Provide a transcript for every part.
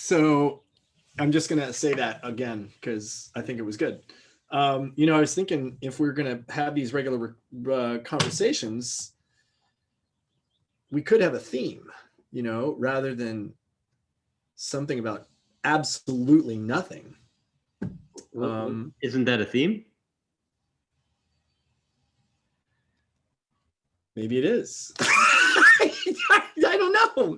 So I'm just going to say that again, because I think it was good. I was thinking if we're going to have these regular conversations, we could have a theme, rather than something about absolutely nothing. Isn't that a theme? Maybe it is.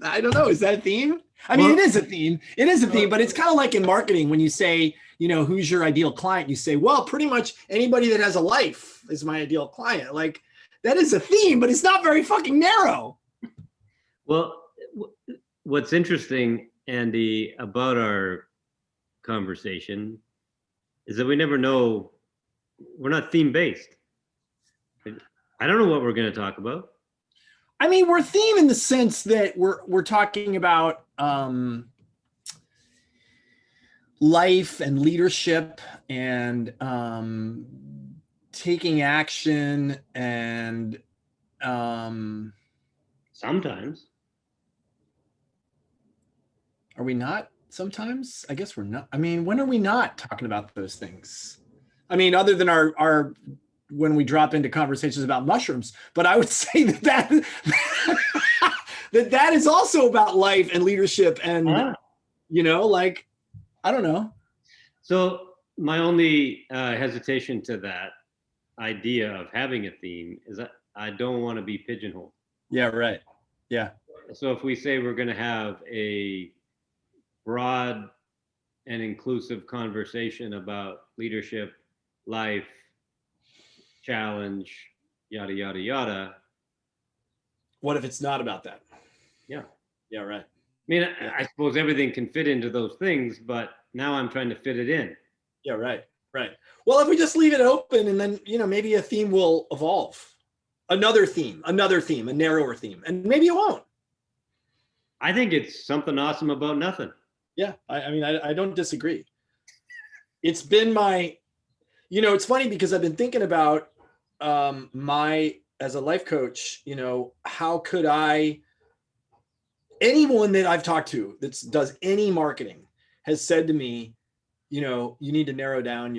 I don't know. Is that a theme? I mean, it is a theme. It is a theme, but it's kind of like in marketing when you say, who's your ideal client? You say, well, pretty much anybody that has a life is my ideal client. Like, that is a theme, but it's not very fucking narrow. Well, what's interesting, Andy, about our conversation is that we never know. We're not theme-based. I don't know what we're going to talk about. I mean, we're theme in the sense that we're talking about life and leadership and taking action and sometimes. Are we not? Sometimes? I guess we're not. I mean, when are we not talking about those things? I mean, other than our when we drop into conversations about mushrooms, but I would say that that is also about life and leadership and, like, I don't know. So my only hesitation to that idea of having a theme is that I don't want to be pigeonholed. Yeah, right. Yeah. So if we say we're going to have a broad and inclusive conversation about leadership, life, challenge, yada, yada, yada. What if it's not about that? Yeah. Yeah, right. I mean, I suppose everything can fit into those things, but now I'm trying to fit it in. Yeah, right. Right. Well, if we just leave it open and then, maybe a theme will evolve. Another theme, a narrower theme, and maybe it won't. I think it's something awesome about nothing. Yeah. I don't disagree. It's been my, it's funny because I've been thinking about as a life coach, how could anyone that I've talked to that does any marketing has said to me, you need to narrow down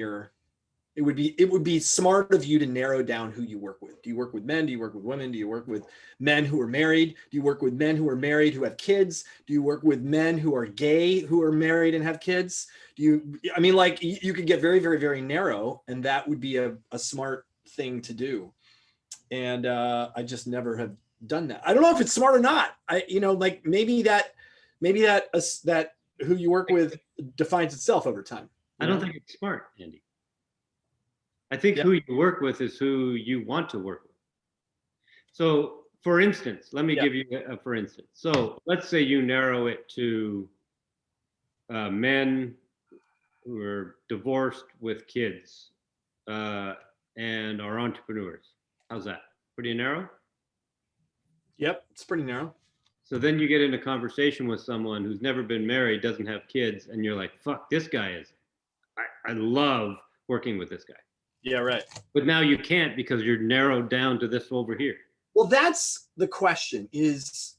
it would be smart of you to narrow down who you work with. Do you work with men? Do you work with women? Do you work with men who are married? Do you work with men who are married who have kids? Do you work with men who are gay who are married and have kids? You could get very, very, very narrow, and that would be a smart thing to do. And I just never have done that. I don't know if it's smart or not. Maybe that who you work with defines itself over time. I don't think it's smart, Andy. I think who you work with is who you want to work with. So, for instance, let me give you a for instance. So, let's say you narrow it to men who are divorced with kids and are entrepreneurs. How's that? Pretty narrow? Yep, it's pretty narrow. So then you get in a conversation with someone who's never been married, doesn't have kids, and you're like, fuck, this guy is, I love working with this guy. Yeah, right. But now you can't because you're narrowed down to this over here. Well, that's the question is,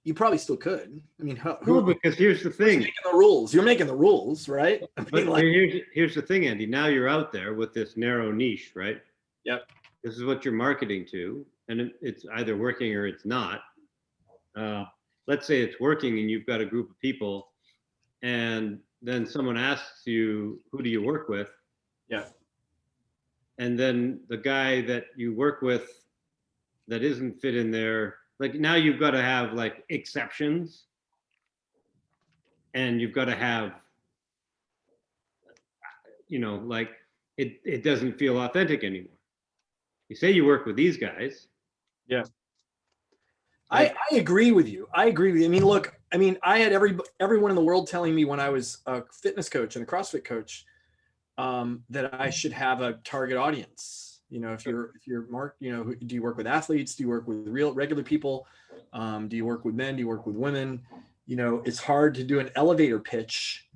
you probably still could. I mean, no, because here's the thing. Making the rules. You're making the rules, right? Here's the thing, Andy. Now you're out there with this narrow niche, right? Yep. This is what you're marketing to, and it's either working or it's not. Let's say it's working and you've got a group of people, and then someone asks you, who do you work with? Yeah. And then the guy that you work with that isn't fit in there, like now you've got to have like exceptions, and you've got to have, like it doesn't feel authentic anymore. You say you work with these guys. Yeah. I agree with you. I mean, look, I had everyone in the world telling me when I was a fitness coach and a CrossFit coach that I should have a target audience. If you're Mark, do you work with athletes? Do you work with regular people? Do you work with men? Do you work with women? It's hard to do an elevator pitch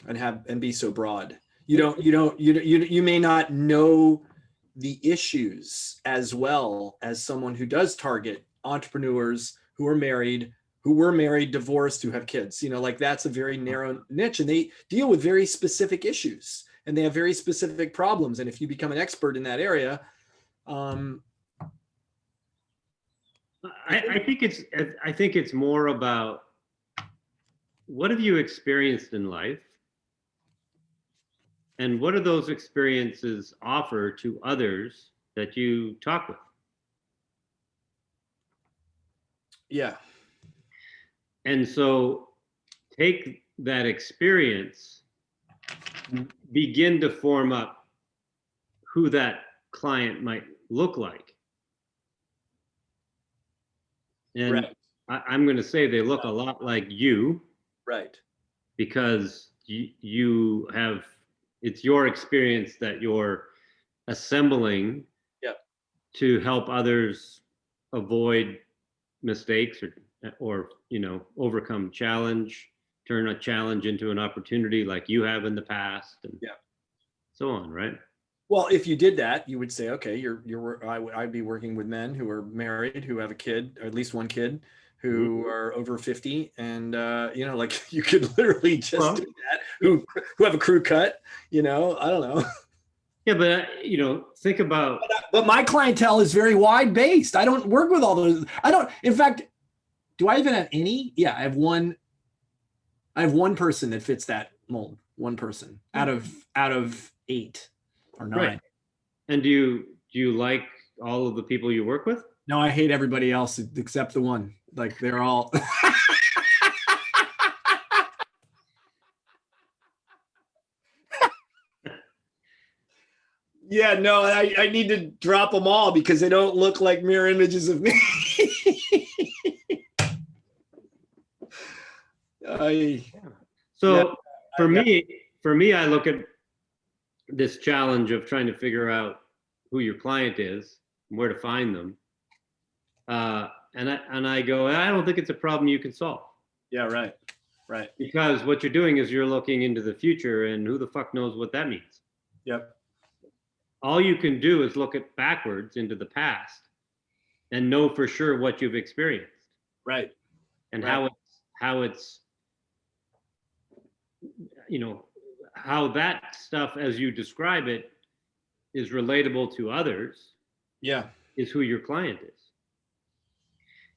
and be so broad. You may not know the issues as well as someone who does target entrepreneurs who are married, who were married, divorced, who have kids. You know, like that's a very narrow niche, and they deal with very specific issues, and they have very specific problems. And if you become an expert in that area, I think it's more about what have you experienced in life, and what do those experiences offer to others that you talk with? Yeah. And so take that experience, begin to form up who that client might look like. And Right. I'm going to say they look a lot like you. Right. Because you have, it's your experience that you're assembling to help others avoid mistakes or overcome challenge, turn a challenge into an opportunity like you have in the past, and so on, right? Well, if you did that, you would say, okay, I'd be working with men who are married, who have a kid, or at least one kid, who are over 50, and like you could literally just do that. Who have a crew cut, I don't know. Yeah, but think about. But my clientele is very wide based. I don't work with all those. I don't. In fact, do I even have any? Yeah, I have one. I have one person that fits that mold. One person out of 8 or 9. Right. And do you like all of the people you work with? No, I hate everybody else except the one. Like they're all. Yeah, no, I need to drop them all because they don't look like mirror images of me. For me, I look at this challenge of trying to figure out who your client is, where to find them, and I go, I don't think it's a problem you can solve. Yeah, right. Because what you're doing is you're looking into the future, and who the fuck knows what that means. Yep. All you can do is look at backwards into the past and know for sure what you've experienced. Right. And how it's how that stuff as you describe it is relatable to others. Yeah. Is who your client is.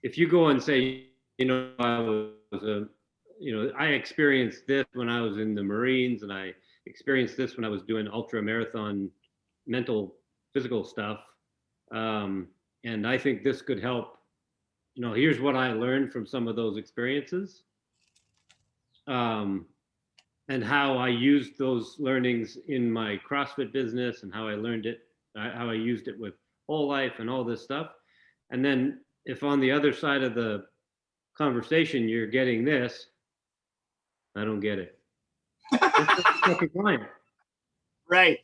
If you go and say, I experienced this when I was in the Marines, and I experienced this when I was doing ultra marathon mental physical stuff, and I think this could help. Here's what I learned from some of those experiences, and how I used those learnings in my CrossFit business, and how I learned it, how I used it with whole life and all this stuff. And then if on the other side of the conversation you're getting this, I don't get it. Right.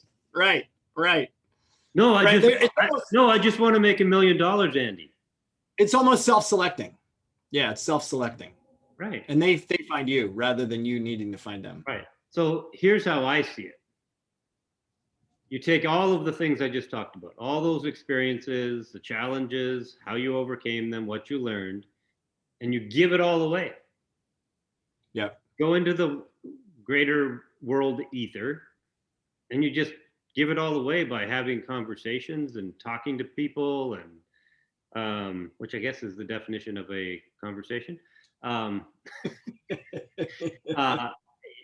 No, I just want to make $1 million, Andy. It's almost self-selecting. Yeah, it's self-selecting. Right. And they find you rather than you needing to find them. Right. So here's how I see it. You take all of the things I just talked about, all those experiences, the challenges, how you overcame them, what you learned, and you give it all away. Yeah. Go into the greater world ether, and you just give it all away by having conversations and talking to people, and which I guess is the definition of a conversation.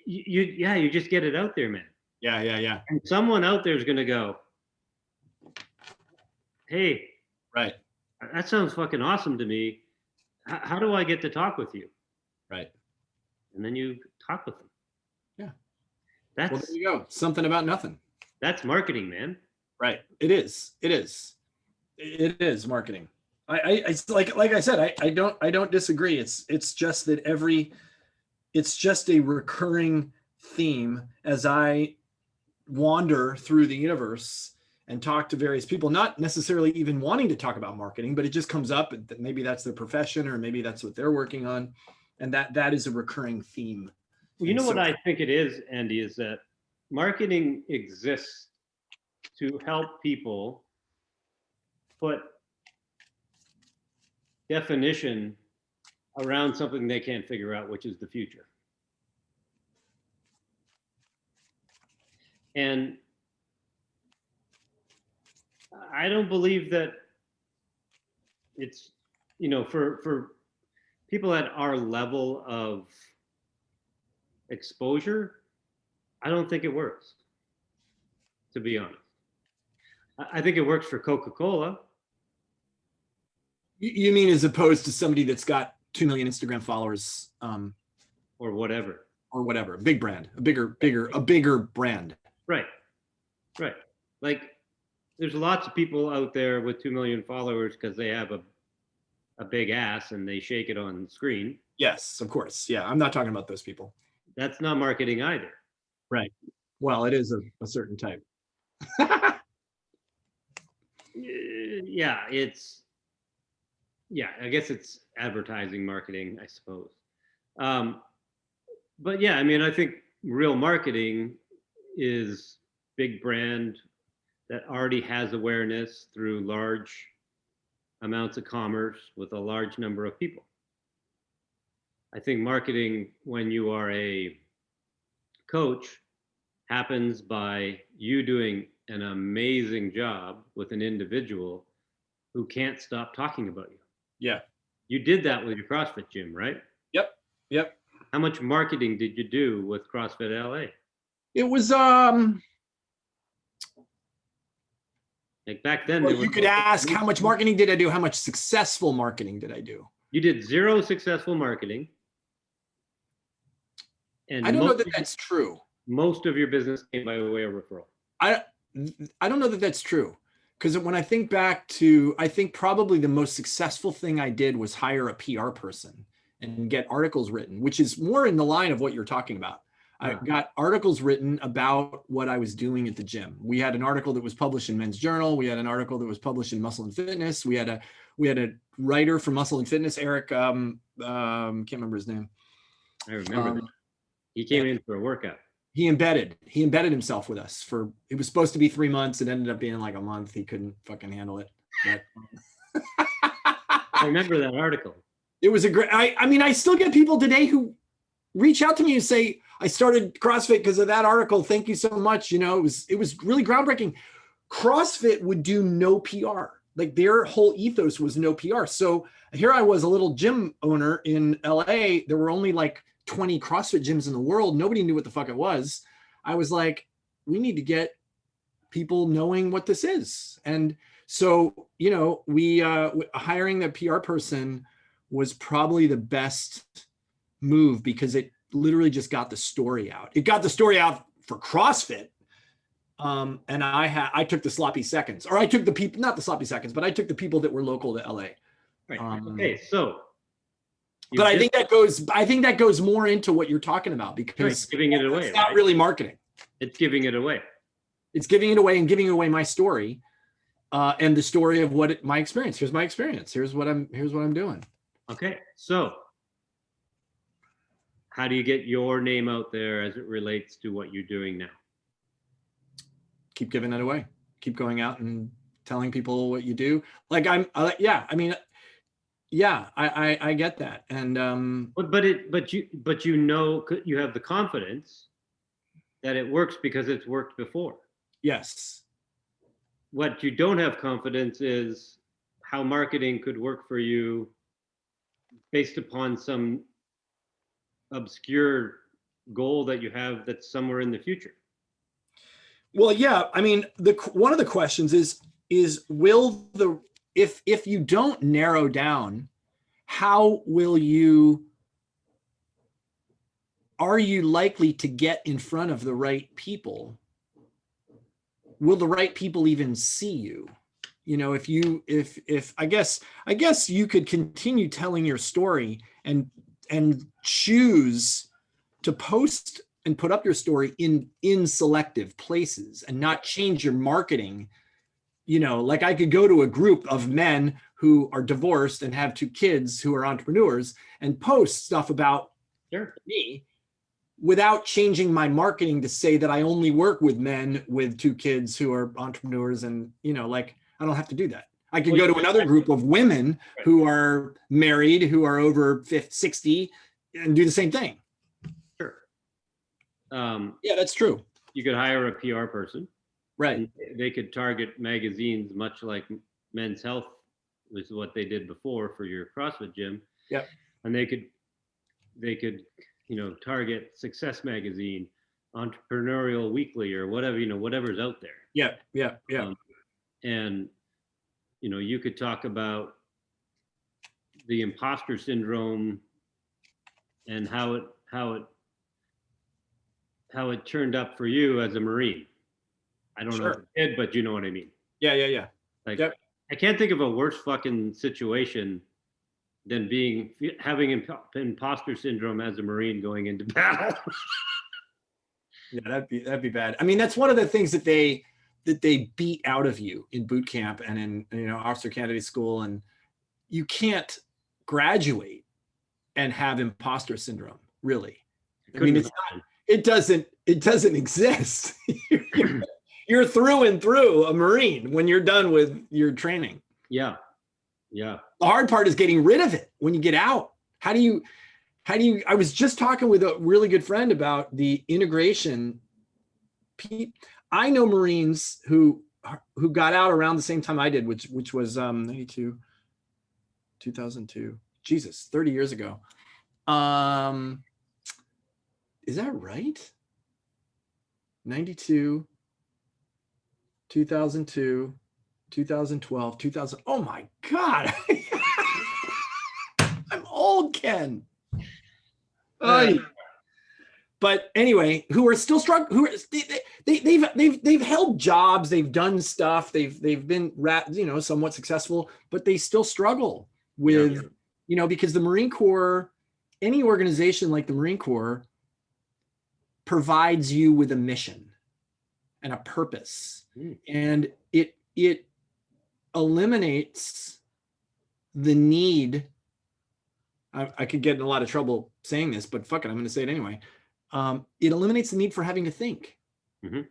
You just get it out there, man. Yeah. And someone out there is going to go, hey, right, that sounds fucking awesome to me. How do I get to talk with you? Right. And then you talk with them. Yeah. Well, there you go. Something about nothing. That's marketing, man. Right. It is marketing. I like I said, I don't disagree. It's just that it's just a recurring theme as I wander through the universe and talk to various people, not necessarily even wanting to talk about marketing, but it just comes up that maybe that's their profession, or maybe that's what they're working on. And that is a recurring theme. Well, what I think it is, Andy, is that marketing exists to help people put definition around something they can't figure out, which is the future. And I don't believe that it's, for people at our level of exposure, I don't think it works, to be honest. I think it works for Coca-Cola. You mean as opposed to somebody that's got 2 million Instagram followers, or whatever. a big brand, a bigger brand. Right. Like, there's lots of people out there with 2 million followers because they have a big ass and they shake it on screen. Yes, of course. Yeah, I'm not talking about those people. That's not marketing either. Right. Well, it is a certain type. Yeah, I guess it's advertising marketing, I suppose. But yeah, I mean, I think real marketing is big brand that already has awareness through large amounts of commerce with a large number of people. I think marketing, when you are a coach, happens by you doing an amazing job with an individual who can't stop talking about you. Yeah. You did that with your CrossFit gym, right? Yep. How much marketing did you do with CrossFit LA? It was Like back then, well, you could ask how much marketing did I do? How much successful marketing did I do? You did zero successful marketing. And I don't know that that's true. Most of your business came by way of referral. I don't know that that's true. Because when I think back to, I think probably the most successful thing I did was hire a PR person and get articles written, which is more in the line of what you're talking about. I got articles written about what I was doing at the gym. We had an article that was published in Men's Journal. We had an article that was published in Muscle and Fitness. We had a writer for Muscle and Fitness, Eric, can't remember his name. I remember that. He came in for a workout. He embedded himself with us for, it was supposed to be 3 months. It ended up being like a month. He couldn't fucking handle it. But, I remember that article. It was a great, I mean, I still get people today who reach out to me and say, I started CrossFit because of that article. Thank you so much. You know, it was really groundbreaking. CrossFit would do no PR. Like their whole ethos was no PR. So here I was, a little gym owner in LA. There were only like 20 CrossFit gyms in the world. Nobody knew what the fuck it was. I was like, we need to get people knowing what this is. And so, you know, we hiring that PR person was probably the best move because it literally just got the story out. It got the story out for CrossFit. And I took the sloppy seconds, or I took the people, not the sloppy seconds, but I took the people that were local to LA. Right. Okay. So, but I think that goes more into what you're talking about because giving it away. It's not really marketing. It's giving it away. It's giving it away and giving away my story, and the story of my experience. Here's my experience. Here's what I'm doing. Okay. So, how do you get your name out there as it relates to what you're doing now? Keep giving it away. Keep going out and telling people what you do. Like I get that. And but you know, you have the confidence that it works because it's worked before. Yes. What you don't have confidence is how marketing could work for you based upon some obscure goal that you have that's somewhere in the future. Well, yeah. I mean, one of the questions is will if you don't narrow down, are you likely to get in front of the right people? Will the right people even see you? You know, if I guess you could continue telling your story and choose to post and put up your story in selective places and not change your marketing. You know, like I could go to a group of men who are divorced and have 2 kids who are entrepreneurs and post stuff about me without changing my marketing to say that I only work with men with 2 kids who are entrepreneurs. And, you know, like, I don't have to do that. I could go to another group of women who are married, who are over 50, 60, and do the same thing. Sure. Yeah, that's true. You could hire a PR person. Right. They could target magazines much like Men's Health was what they did before for your CrossFit gym. Yeah. And they could, target Success Magazine, Entrepreneurial Weekly, or whatever, whatever's out there. Yeah. And you could talk about the imposter syndrome and how it turned up for you as a Marine. I don't know if it did, but you know what I mean. Yeah. Like, I can't think of a worse fucking situation than having imposter syndrome as a Marine going into battle. Yeah, that'd be bad. I mean, that's one of the things that they beat out of you in boot camp and in officer candidate school, and you can't graduate and have imposter syndrome, really. I mean, it's not, it doesn't exist. You're through and through a Marine when you're done with your training. Yeah. The hard part is getting rid of it when you get out. How do you, I was just talking with a really good friend about the integration. I know Marines who got out around the same time I did, which was 92, 2002. Jesus, 30 years ago. Is that right? 92, 2002, 2012, 2000. Oh my God. I'm old, Ken. But anyway, who are still struggling, they've held jobs, they've done stuff, they've been somewhat successful, but they still struggle with, because the Marine Corps, any organization like the Marine Corps provides you with a mission and a purpose. And it eliminates the need. I could get in a lot of trouble saying this, but fuck it, I'm going to say it anyway. It eliminates the need for having to think. Mm-hmm.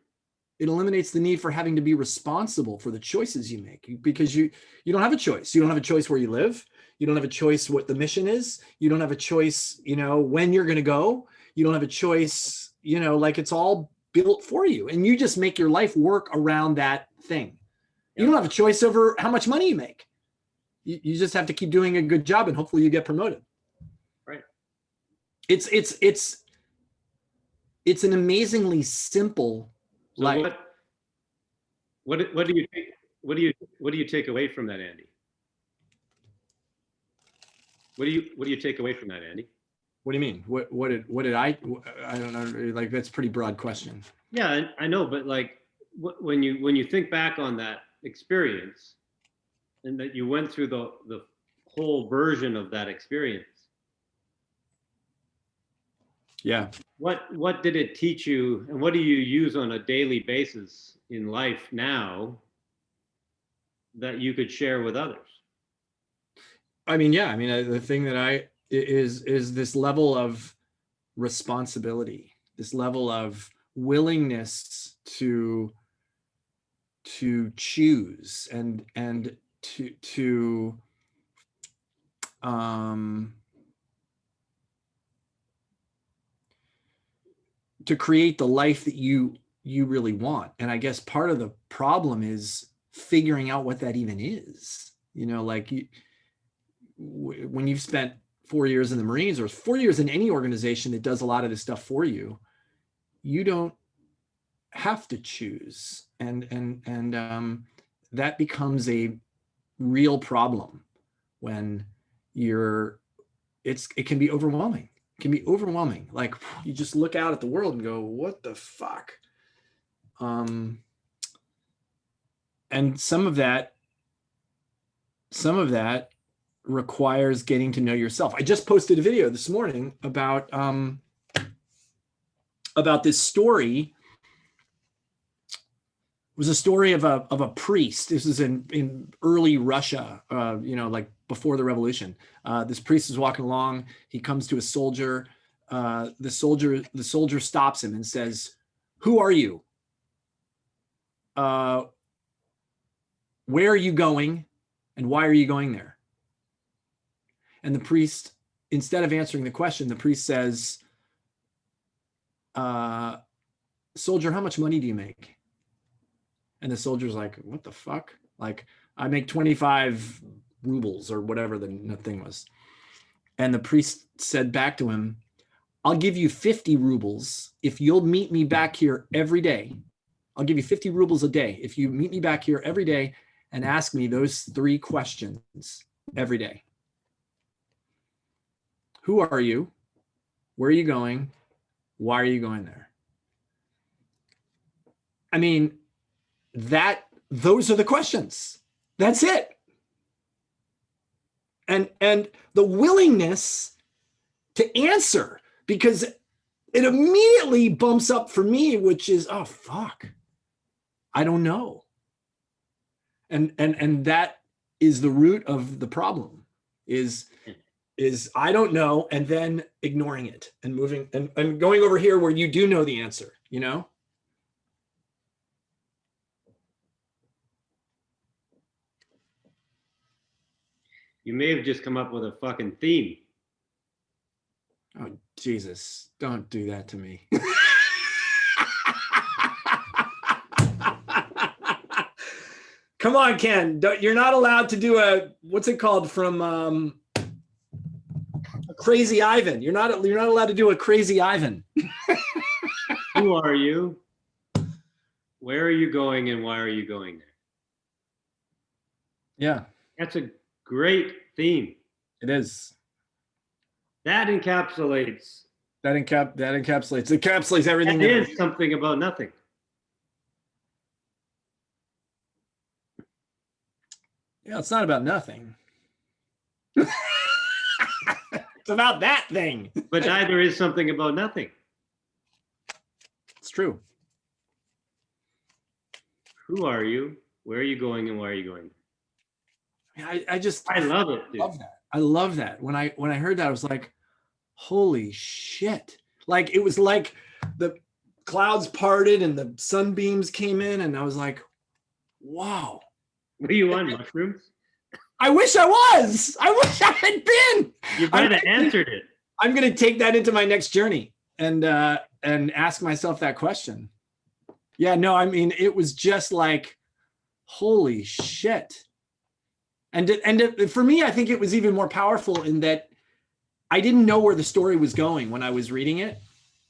It eliminates the need for having to be responsible for the choices you make, because you don't have a choice. You don't have a choice where you live. You don't have a choice what the mission is. You don't have a choice, when you're going to go. You don't have a choice, like it's all built for you, and you just make your life work around that thing. You don't have a choice over how much money you make. You just have to keep doing a good job, and hopefully you get promoted. Right. It's an amazingly simple life. What do you take away from that, Andy? What do you take away from that, Andy? What do you mean? What did I don't know. Like, that's a pretty broad question. Yeah, I know, but like when you think back on that experience, and that you went through the whole version of that experience. Yeah. What did it teach you, and what do you use on a daily basis in life now that you could share with others? I mean, the thing that is this level of responsibility, this level of willingness to choose and to create the life that you really want. And I guess part of the problem is figuring out what that even is. When you've spent 4 years in the Marines, or 4 years in any organization that does a lot of this stuff for you, you don't have to choose. And that becomes a real problem when it can be overwhelming. It can be overwhelming. Like, you just look out at the world and go, what the fuck? And some of that requires getting to know yourself. I just posted a video this morning about this story. It was a story of a priest. This is in early Russia, like before the revolution. This priest is walking along. He comes to a soldier. The soldier stops him and says, "Who are you? Where are you going? And why are you going there? And the priest, instead of answering the question, the priest says, soldier, how much money do you make? And the soldier's like, what the fuck? Like, I make 25 rubles or whatever the thing was. And the priest said back to him, I'll give you 50 rubles if you'll meet me back here every day. I'll give you 50 rubles a day if you meet me back here every day and ask me those 3 questions every day. Who are you? Where are you going? Why are you going there? I mean, those are the questions. That's it. And the willingness to answer, because it immediately bumps up for me, which is, oh fuck, I don't know. And that is the root of the problem, is I don't know, and then ignoring it and moving and going over here where you do know the answer, you know? You may have just come up with a fucking theme. Oh, Jesus, don't do that to me. Come on, Ken. You're not allowed to do what's it called from Crazy Ivan. You're not allowed to do a Crazy Ivan. Who are you? Where are you going, and why are you going there? Yeah. That's a great theme. It is. That encapsulates. That encapsulates everything. That is something about nothing. Yeah, it's not about nothing. It's about that thing. But neither is something about nothing. It's true. Who are you? Where are you going, and why are you going? I love it, dude. I love that. When I heard that, I was like, holy shit. Like, it was like the clouds parted and the sunbeams came in, and I was like, wow. What are you on, mushrooms? I wish I was. I wish I had been. You might have answered it. I'm going to take that into my next journey and ask myself that question. Yeah, no, I mean, it was just like, holy shit. And for me, I think it was even more powerful in that I didn't know where the story was going when I was reading it.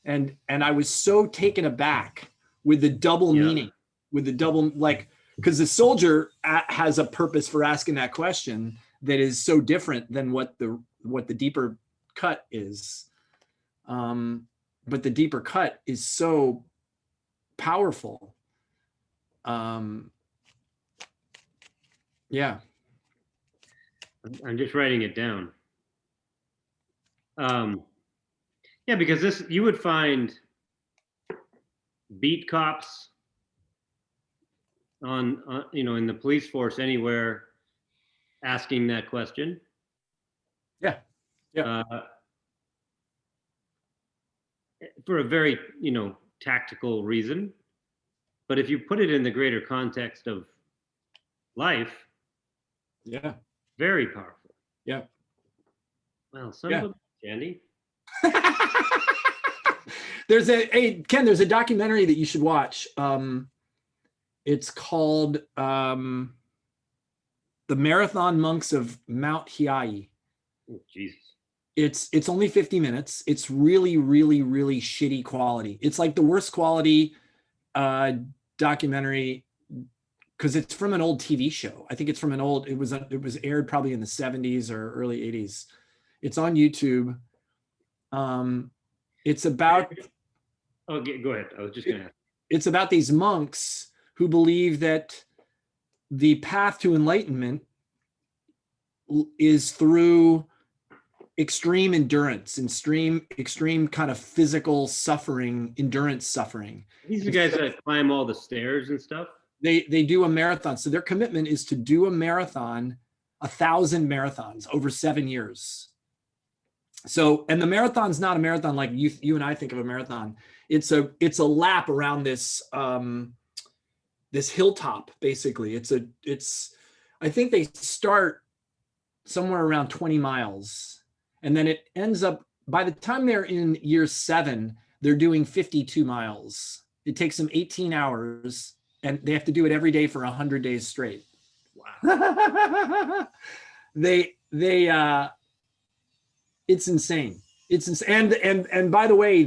And I was so taken aback with the double meaning, with the double, like, because the soldier has a purpose for asking that question that is so different than what the deeper cut is. But the deeper cut is so powerful. Yeah. I'm just writing it down. Yeah, because you would find beat cops on in the police force anywhere asking that question. Yeah. Yeah. For a very, tactical reason. But if you put it in the greater context of life, yeah, very powerful. Yeah. Well, son of a Andy. Ken, there's a documentary that you should watch. It's called The Marathon Monks of Mount Hiei. Oh, Jesus. It's only 50 minutes. It's really, really, really shitty quality. It's like the worst quality documentary because it's from an old TV show. I think it's from it was aired probably in the 70s or early 80s. It's on YouTube. It's about. Oh, go ahead. I was just gonna. It's about these monks who believe that the path to enlightenment is through extreme endurance, extreme kind of physical suffering, endurance suffering. These are the guys that climb all the stairs and stuff. They do a marathon. So their commitment is to do a marathon, 1,000 marathons over 7 years. So, and the marathon's not a marathon like you and I think of a marathon. It's a lap around this this hilltop. Basically, it's I think they start somewhere around 20 miles. And then it ends up, by the time they're in year 7, they're doing 52 miles. It takes them 18 hours and they have to do it every day for 100 days straight. Wow. It's insane. It's insane. And by the way,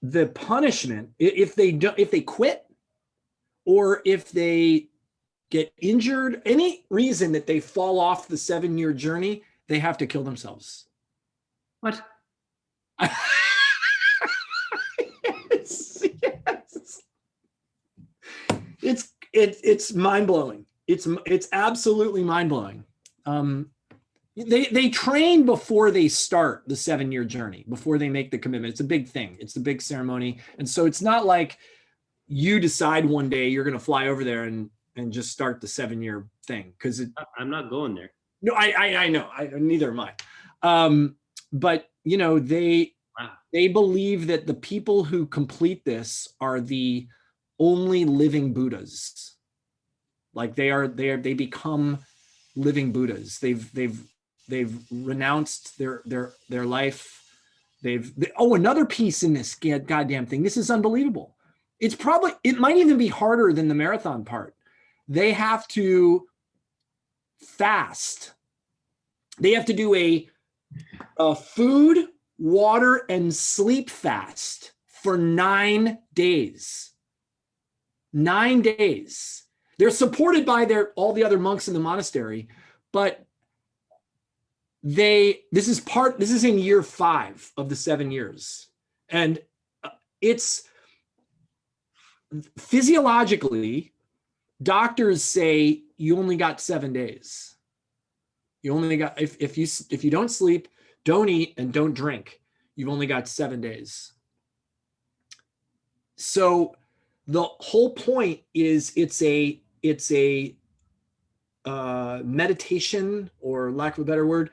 the punishment, if they quit or if they get injured, any reason that they fall off the 7-year journey, they have to kill themselves. What? Yes, yes. It's mind-blowing. It's absolutely mind-blowing. They train before they start the 7-year journey, before they make the commitment. It's a big thing. It's a big ceremony. And so it's not like you decide one day you're going to fly over there and just start the 7-year thing. Because I'm not going there. No, I know. Neither am I. But they believe that the people who complete this are the only living Buddhas. Like they become living Buddhas. They've renounced their life. Another piece in this goddamn thing. This is unbelievable. It might even be harder than the marathon part. They have to fast. They have to do a food, water, and sleep fast for 9 days. 9 days. They're supported by all the other monks in the monastery, but this is in year 5 of the 7 years. And it's physiologically, doctors say you only got 7 days. You only got, if you don't sleep, don't eat, and don't drink, you've only got 7 days. So the whole point is it's a meditation, or lack of a better word.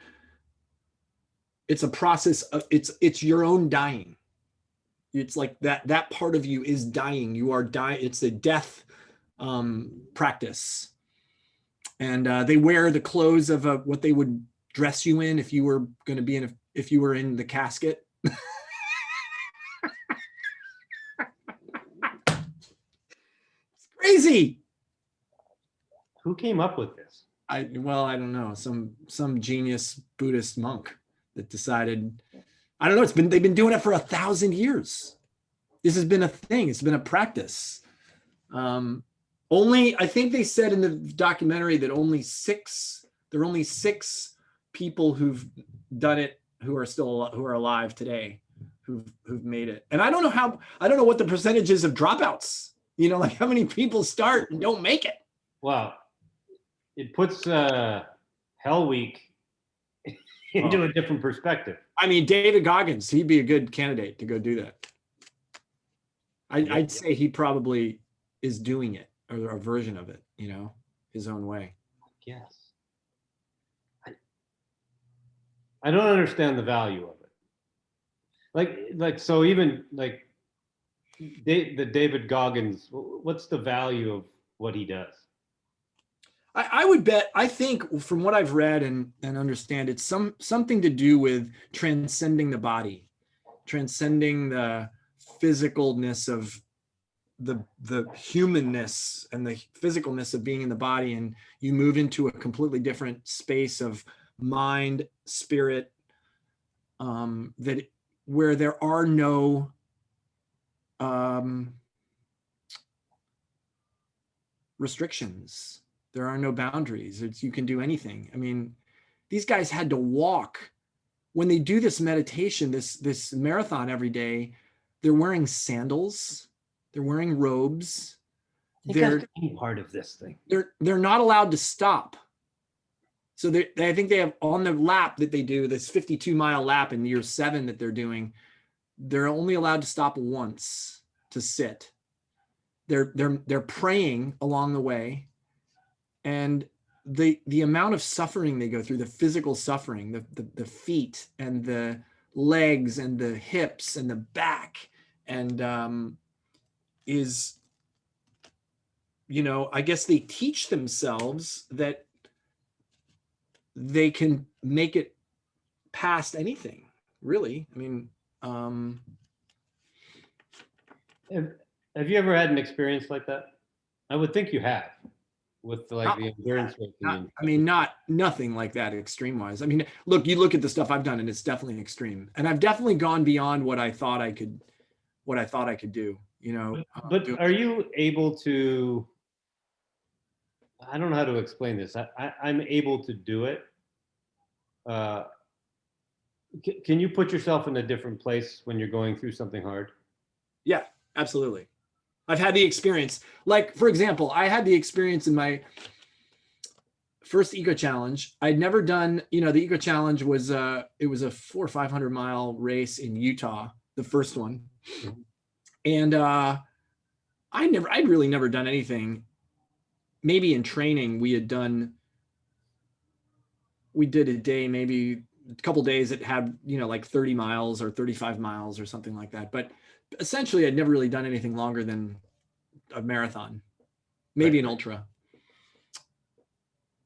It's a process of it's your own dying. It's like that part of you is dying. You are dying. It's a death practice. And they wear the clothes of what they would dress you in if you were going to be if you were in the casket. It's crazy. Who came up with this? I don't know. Some genius Buddhist monk that decided. I don't know. They've been doing it for 1,000 years. This has been a thing. It's been a practice. I think they said in the documentary that there are only 6 people who've done it who are alive today, who've made it. And I don't know what the percentage is of dropouts. Like how many people start and don't make it. Well, it puts Hell Week into a different perspective. I mean, David Goggins, he'd be a good candidate to go do that. I'd say he probably is doing it, or a version of it, his own way. Yes. I don't understand the value of it. Like so even like the David Goggins, what's the value of what he does? I would bet, I think from what I've read and understand, it's something to do with transcending the body, transcending the physicalness of the humanness and the physicalness of being in the body, and you move into a completely different space of mind, spirit, where there are no restrictions. There are no boundaries. You can do anything. I mean, these guys had to walk when they do this meditation, this marathon every day. They're wearing sandals. They're wearing robes. They're part of this thing. They're not allowed to stop. So I think they have on the lap that they do, this 52-mile lap in year 7 that they're doing, they're only allowed to stop once to sit. They're praying along the way. And the amount of suffering they go through, the physical suffering, the feet and the legs and the hips and the back, and is I guess they teach themselves that they can make it past anything, really. I mean, Have you ever had an experience like that? I would think you have, with like the endurance racing. nothing like that extreme wise. I mean, look, you look at the stuff I've done and it's definitely extreme. And I've definitely gone beyond what I thought I could do, But are you able to, I don't know how to explain this. I'm able to do it. Can you put yourself in a different place when you're going through something hard? Yeah, absolutely. I've had the experience. Like, for example, I had the experience in my first eco challenge. I'd never done, the eco challenge was it was a 400 or 500 mile race in Utah, the first one. Mm-hmm. And I'd really never done anything. Maybe in training we did a day, maybe a couple days that had, like 30 miles or 35 miles or something like that. But essentially I'd never really done anything longer than a marathon, maybe an ultra.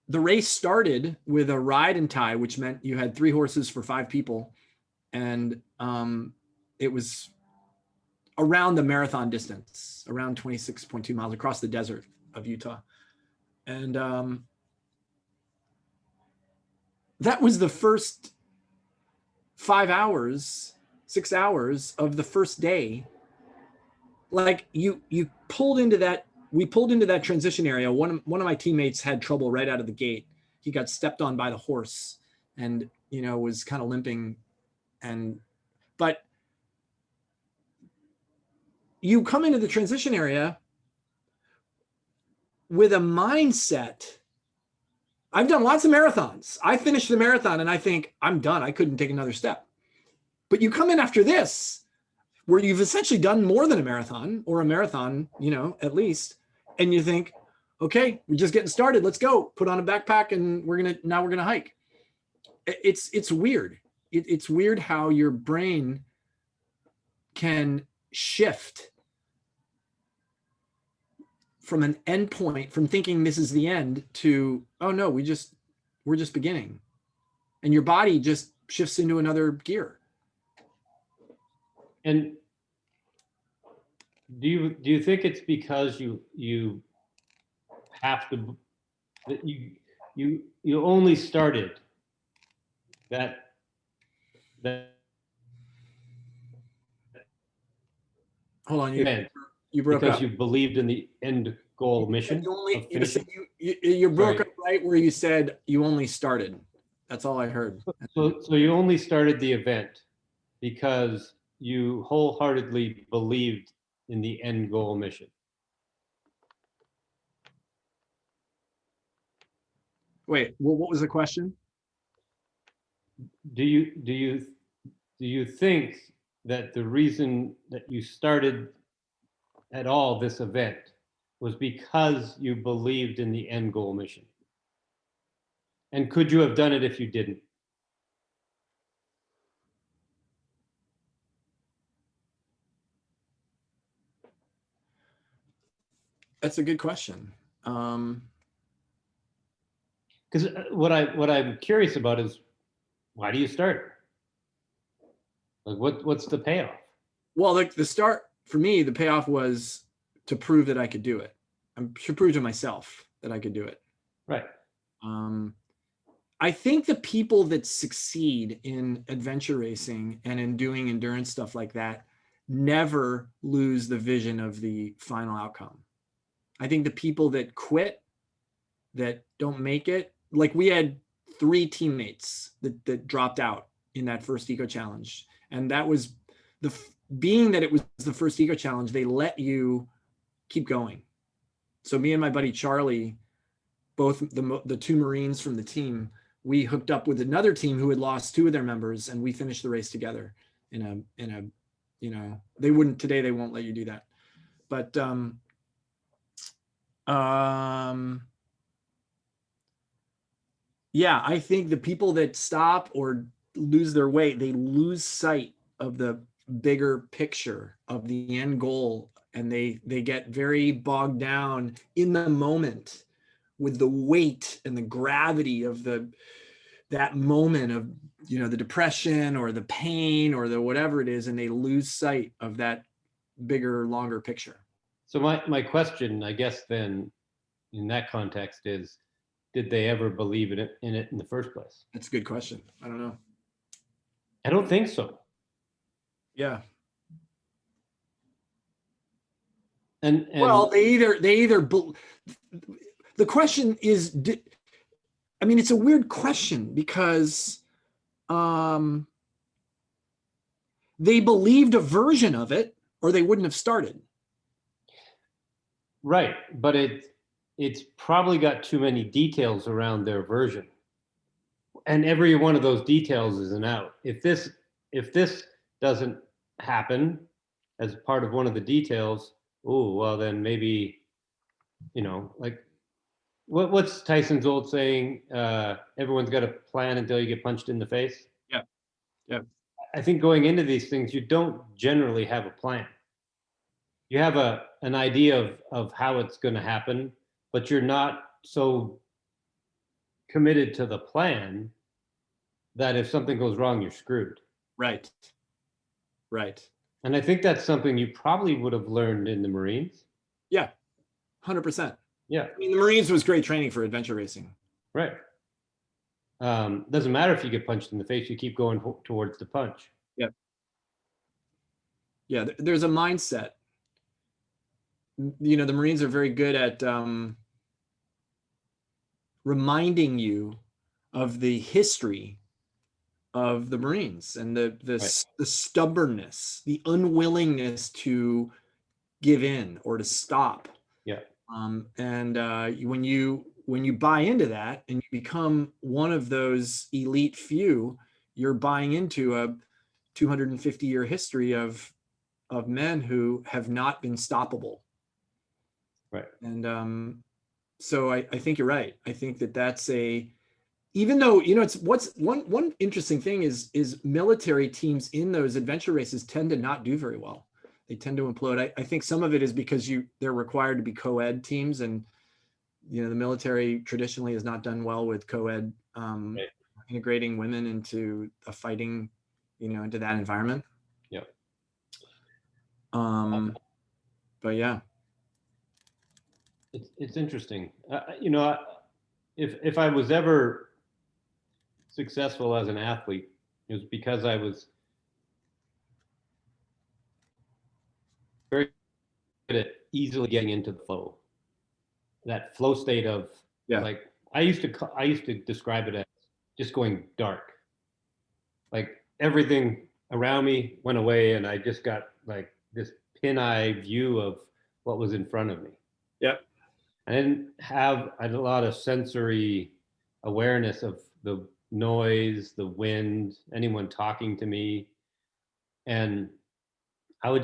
The race started with a ride and tie, which meant you had 3 horses for 5 people. And it was around the marathon distance, around 26.2 miles across the desert of Utah. And that was the first 5 hours, 6 hours of the first day. Like you pulled into that, we pulled into that transition area. One of my teammates had trouble right out of the gate. He got stepped on by the horse and, was kind of limping. But you come into the transition area with a mindset. I've done lots of marathons. I finished the marathon and I think I'm done. I couldn't take another step. But you come in after this, where you've essentially done more than a marathon, or a marathon, at least. And you think, okay, we're just getting started. Let's go. Put on a backpack and we're going to hike. It's weird. It's weird how your brain can shift from an end point, from thinking this is the end, to, oh no, we're just beginning. And your body just shifts into another gear. And do you think it's because you have to, that you only started that hold on, event you broke because up. you believed in the end goal mission? You broke up right where you said you only started. That's all I heard. So you only started the event because you wholeheartedly believed in the end goal mission. Wait, what was the question? Do you think that the reason that you started at all this event was because you believed in the end goal mission? And could you have done it if you didn't? That's a good question. Because what I'm curious about is, why do you start? Like, what's the payoff? Well, the start for me, the payoff was to prove that I could do it. I should prove to myself that I could do it. Right. I think the people that succeed in adventure racing and in doing endurance stuff like that never lose the vision of the final outcome. I think the people that quit, that don't make it, like we had 3 teammates that dropped out in that first eco challenge. And that was being that it was the first eco challenge, they let you keep going. So me and my buddy Charlie, both the 2 Marines from the team, we hooked up with another team who had lost 2 of their members, and we finished the race together in a they won't let you do that. But yeah, I think the people that stop or lose their way, they lose sight of the bigger picture of the end goal. and they get very bogged down in the moment with the weight and the gravity of that moment of, you know, the depression or the pain or the whatever it is, and they lose sight of that bigger, longer picture. So my question, I guess, then in that context is, did they ever believe in it in the first place? That's a good question. I don't know. I don't think so. Yeah. And Well, they either the question is, I mean, it's a weird question because they believed a version of it or they wouldn't have started. right, but it's probably got too many details around their version. And every one of those details is an out. If this doesn't happen as part of one of the details, oh well, then maybe, you know, like what's Tyson's old saying? Everyone's got a plan until you get punched in the face. Yeah. Yeah. I think going into these things, you don't generally have a plan. You have an idea of how it's going to happen, but you're not so committed to the plan that if something goes wrong, you're screwed. Right. Right. And I think that's something you probably would have learned in the Marines. Yeah. 100%. Yeah. I mean, the Marines was great training for adventure racing. Right. Doesn't matter if you get punched in the face, you keep going towards the punch. Yeah. Yeah. There's a mindset. You know, the Marines are very good at reminding you of the history of the Marines and the stubbornness, the unwillingness to give in or to stop. Yeah. And when you buy into that and you become one of those elite few, you're buying into a 250-year history of men who have not been stoppable. Right. And so I think you're right. I think that's even though, you know, it's what's one interesting thing is military teams in those adventure races tend to not do very well. They tend to implode. I think some of it is because they're required to be co-ed teams, and you know the military traditionally has not done well with co-ed Right. integrating women into a fighting, you know, into that environment. Yeah. But yeah, It's interesting. You know, if I was ever successful as an athlete, it was because I was very good at easily getting into the flow. That flow state of like I used to describe it as just going dark. Like everything around me went away and I just got like this pin-eye view of what was in front of me. Yep. I didn't have a lot of sensory awareness of the noise, the wind, anyone talking to me. And I would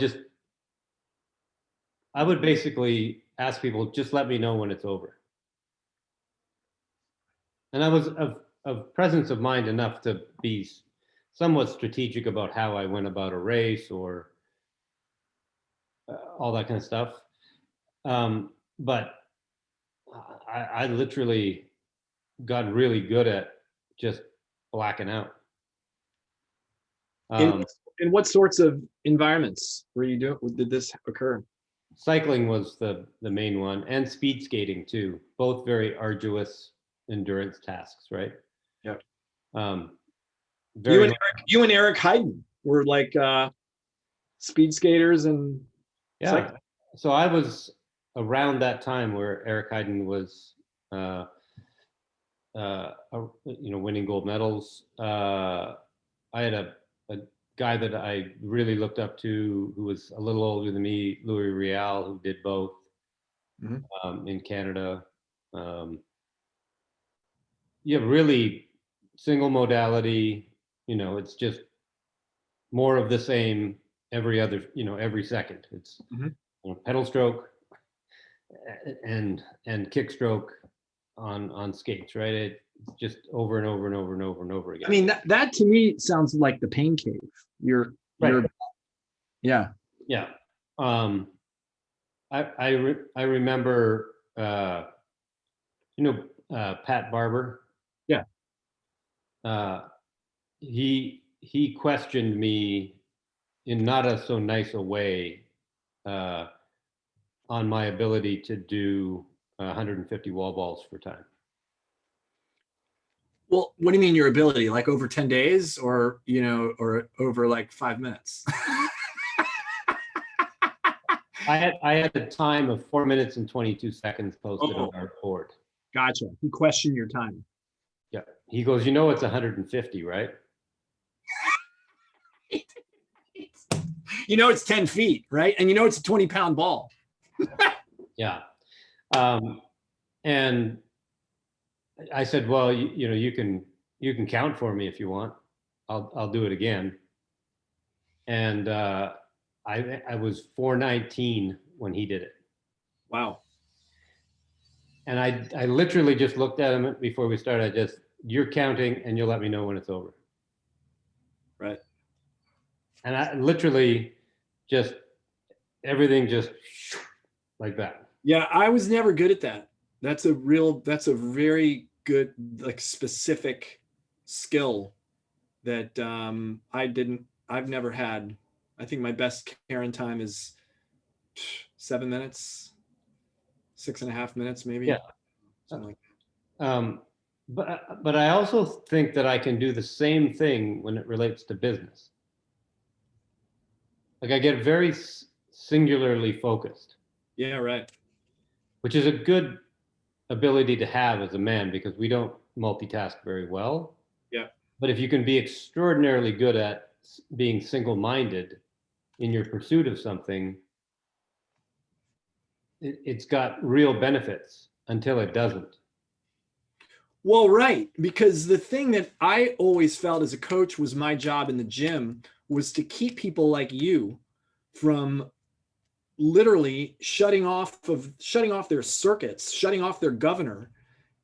basically ask people, just let me know when it's over. And I was of presence of mind enough to be somewhat strategic about how I went about a race or all that kind of stuff. But I literally got really good at just blacking out. In what sorts of environments did this occur? Cycling was the main one, and speed skating too. Both very arduous endurance tasks, right? Yeah. You and Eric Hayden were like speed skaters and cycling. So I was around that time where Eric Hayden was, winning gold medals. I had a guy that I really looked up to who was a little older than me, Louis Rial, who did both in Canada. You have really single modality, you know, it's just more of the same every second. It's pedal stroke and kick stroke on skates, right? It's just over and over and over and over and over again. I mean, that to me sounds like the pain cave. You're yeah. I remember, Pat Barber. Yeah. Uh, he questioned me in not a so nice a way uh, on my ability to do 150 wall balls for time. Well, what do you mean your ability? Like over 10 days or, or over like 5 minutes? I had a time of 4 minutes and 22 seconds posted on our board. Gotcha. He questioned your time. Yeah. He goes, it's 150, right? It's 10 feet, right? And it's a 20-pound ball. Yeah. And I said, well, you can count for me if you want. I'll do it again. And I was 419 when he did it. Wow. And I literally just looked at him before we started. You're counting and you'll let me know when it's over. Right. And I literally everything just like that. Yeah, I was never good at that. That's a very good, like, specific skill that I've never had. I think my best Karen time is 7 minutes, 6.5 minutes, maybe. Yeah. Something like But I also think that I can do the same thing when it relates to business. Like I get very singularly focused. Yeah, right. Which is a good ability to have as a man because we don't multitask very well. Yeah. But if you can be extraordinarily good at being single-minded in your pursuit of something, it's got real benefits until it doesn't. Well, right. Because the thing that I always felt as a coach was my job in the gym was to keep people like you from literally shutting off their circuits, shutting off their governor,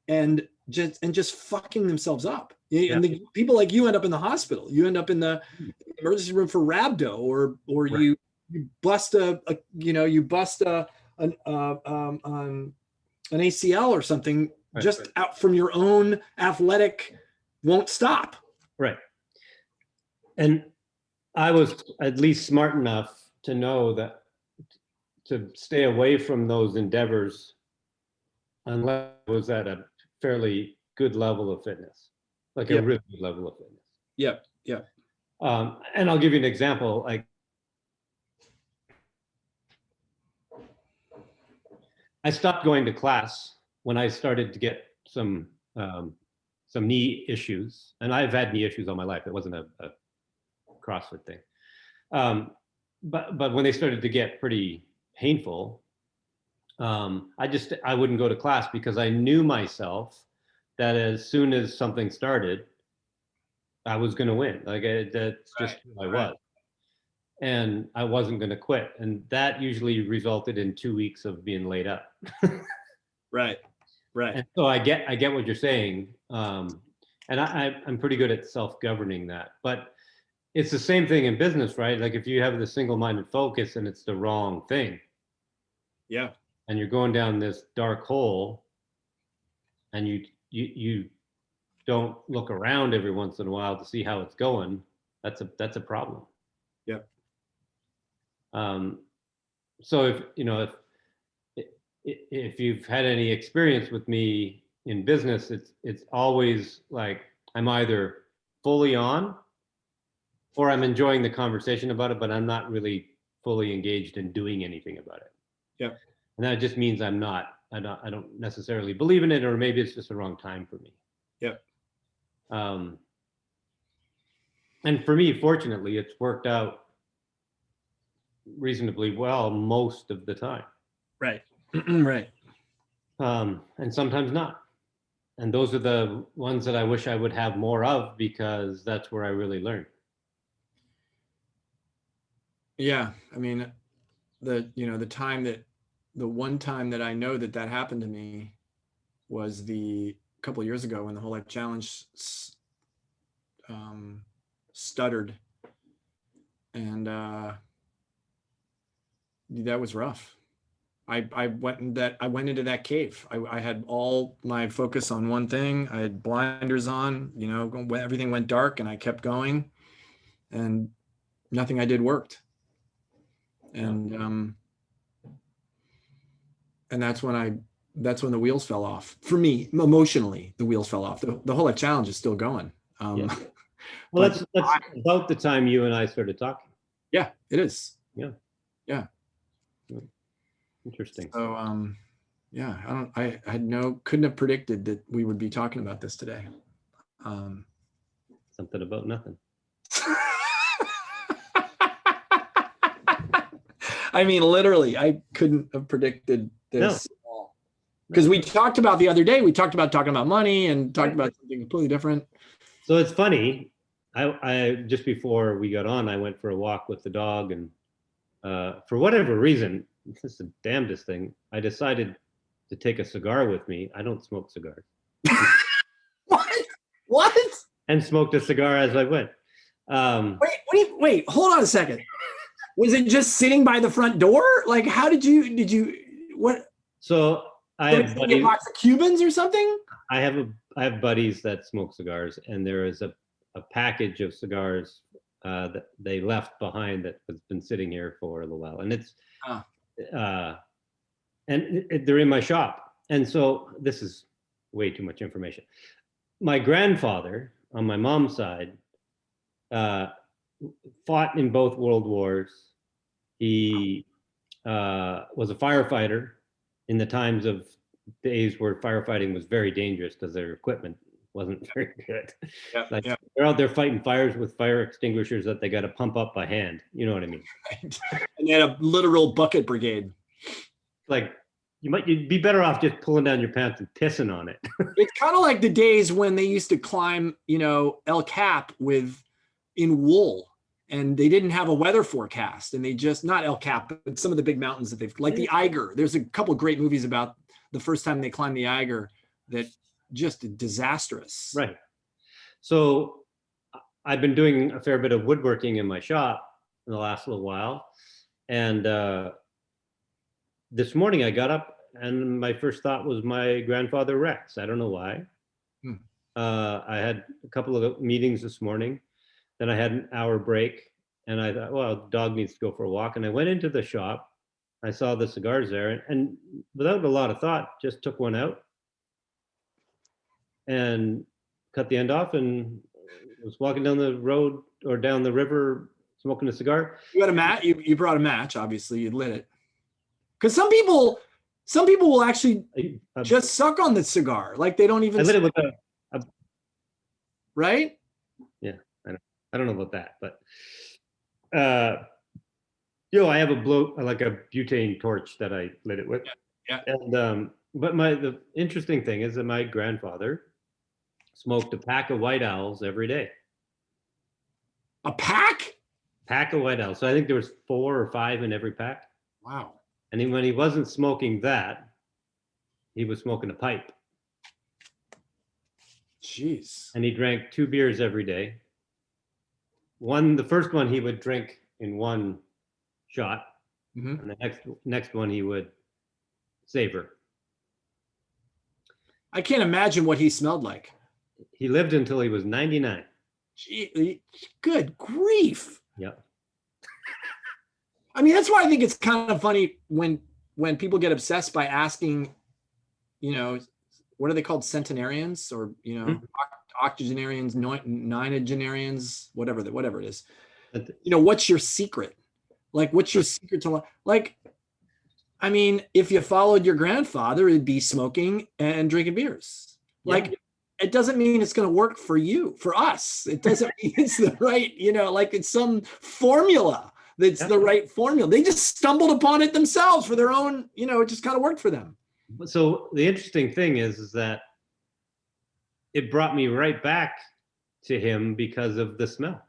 and just fucking themselves up. Yeah. And the people like you end up in the hospital. You end up in the emergency room for rhabdo, or Right. you bust an ACL or something, Right, just right. out from your own athletic won't stop. Right. And I was at least smart enough to know that to stay away from those endeavors unless I was at a fairly good level of fitness, like a really good level of fitness. Yeah. Yeah. And I'll give you an example. Like I stopped going to class when I started to get some knee issues, and I've had knee issues all my life. It wasn't a CrossFit thing. But when they started to get pretty painful, I wouldn't go to class because I knew myself that as soon as something started, I was going to win. Like that's just who I was. And I wasn't going to quit. And that usually resulted in 2 weeks of being laid up. Right. And so I get what you're saying. And I'm pretty good at self-governing that. But it's the same thing in business, right? Like if you have the single-minded focus and it's the wrong thing. Yeah. And you're going down this dark hole and you don't look around every once in a while to see how it's going, that's a problem. Yep. So if you've had any experience with me in business, it's always like I'm either fully on or I'm enjoying the conversation about it, but I'm not really fully engaged in doing anything about it. Yep. And that just means I don't necessarily believe in it, or maybe it's just the wrong time for me. Yep. And for me, fortunately, it's worked out reasonably well most of the time. Right. Right. And sometimes not. And those are the ones that I wish I would have more of because that's where I really learn. Yeah. I mean, the one time that I know that happened to me was a couple of years ago when the Whole Life Challenge stuttered, and that was rough. I went into that cave. I had all my focus on one thing. I had blinders on, everything went dark and I kept going and nothing I did worked. And that's when the wheels fell off for me. Emotionally, the wheels fell off. The whole life challenge is still going. Yeah. Well, but that's about the time you and I started talking. Yeah, it is. Yeah. Yeah. Interesting. So, yeah, couldn't have predicted that we would be talking about this today. Something about nothing. I mean, literally, I couldn't have predicted this because No. we talked about the other day. We talked about talking about money and talked about something completely different. So it's funny. I just before we got on, I went for a walk with the dog, and for whatever reason, this is the damnedest thing. I decided to take a cigar with me. I don't smoke cigars. What? And smoked a cigar as I went. Wait, hold on a second. Was it just sitting by the front door? Like, how did you, what? So I have buddies, a box of Cubans or something? I have buddies that smoke cigars, and there is a package of cigars that they left behind that has been sitting here for a little while. And it's, they're in my shop. And so this is way too much information. My grandfather on my mom's side fought in both world wars. He was a firefighter in the times of days where firefighting was very dangerous because their equipment wasn't very good. They're out there fighting fires with fire extinguishers that they got to pump up by hand. You know what I mean? Right. And they had a literal bucket brigade. Like, you'd be better off just pulling down your pants and pissing on it. It's kind of like the days when they used to climb, El Cap in wool, and they didn't have a weather forecast, and they just, not El Cap, but some of the big mountains that they've, like the Eiger. There's a couple of great movies about the first time they climbed the Eiger that just disastrous. Right. So I've been doing a fair bit of woodworking in my shop in the last little while. And this morning I got up and my first thought was my grandfather Rex. I don't know why. I had a couple of meetings this morning. Then I had an hour break and I thought, well, the dog needs to go for a walk. And I went into the shop. I saw the cigars there and without a lot of thought, just took one out and cut the end off and was walking down the road or down the river smoking a cigar. You had a match. You brought a match. Obviously, you lit it. Because some people will actually just suck on the cigar, like they don't even. I lit it with right. Yeah, I don't know about that, but I have a butane torch that I lit it with. Yeah. And but the interesting thing is that my grandfather smoked a pack of White Owls every day. A pack? Pack of White Owls. So I think there was 4 or 5 in every pack. Wow. And when he wasn't smoking that, he was smoking a pipe. Jeez. And he drank 2 beers every day. The first one he would drink in one shot, and the next one he would savor. I can't imagine what he smelled like. He lived until he was 99. Gee, good grief. Yep. I mean, that's why I think it's kind of funny when people get obsessed by asking, what are they called? Centenarians or, octogenarians, nonagenarians, whatever it is. What's your secret? Like, what's your secret to like? I mean, if you followed your grandfather, it'd be smoking and drinking beers. Yeah. Like, it doesn't mean it's going to work for you, for us. It doesn't mean it's the right, like it's some formula that's the right formula. They just stumbled upon it themselves for their own, it just kind of worked for them. So the interesting thing is that it brought me right back to him because of the smell.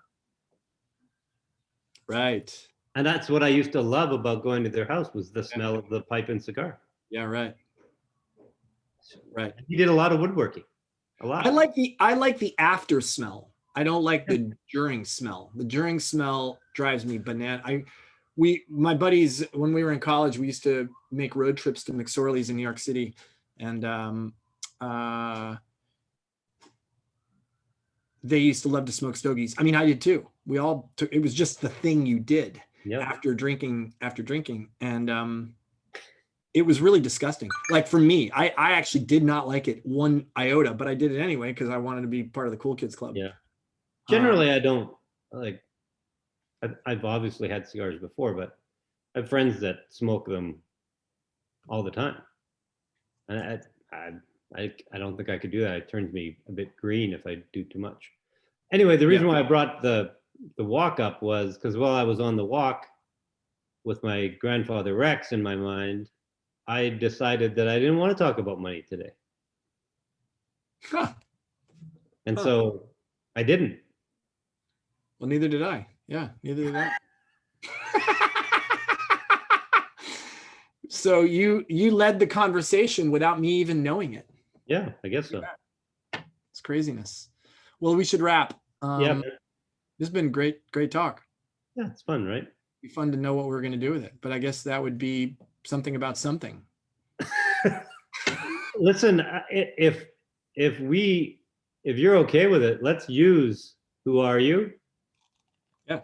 Right. And that's what I used to love about going to their house was the smell of the pipe and cigar. Yeah, right. Right. He did a lot of woodworking. A lot. I like the after smell. I don't like the during smell. The during smell drives me banana. my buddies, when we were in college, we used to make road trips to McSorley's in New York City, and they used to love to smoke stogies. I mean, I did too. We all took, it was just the thing you did Yep. after drinking, and it was really disgusting. Like for me, I actually did not like it one iota, but I did it anyway because I wanted to be part of the cool kids club. Yeah. Generally, I don't like. I've obviously had cigars before, but I have friends that smoke them all the time, and I don't think I could do that. It turns me a bit green if I do too much. Anyway, the reason why I brought the walk up was because while I was on the walk with my grandfather Rex in my mind, I decided that I didn't want to talk about money today. Huh. And so I didn't. Well, neither did I. Yeah, neither did I. So you led the conversation without me even knowing it. Yeah, I guess so. It's craziness. Well, we should wrap. Yeah. This has been great talk. Yeah, it's fun, right? It'd be fun to know what we're going to do with it. But I guess that would be something about something. Listen, if you're okay with it, let's use Who Are You? Yeah.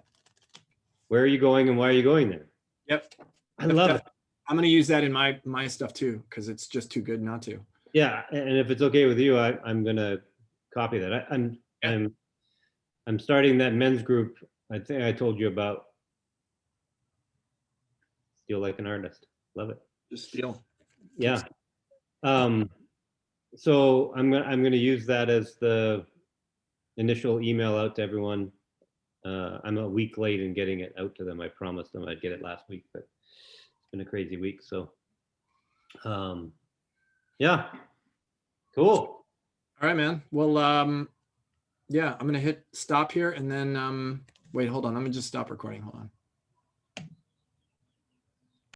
Where are you going and why are you going there? Yep. I love it. I'm going to use that in my stuff too, because it's just too good not to. Yeah, and if it's okay with you, I'm going to copy that. I'm starting that men's group. I think I told you about. Steal Like an Artist. Love it. Just steal. Yeah. So I'm gonna use that as the initial email out to everyone. I'm a week late in getting it out to them. I promised them I'd get it last week, but it's been a crazy week. So, yeah, cool. All right, man. Well, yeah, I'm gonna hit stop here and then wait, hold on. I'm gonna just stop recording. Hold on.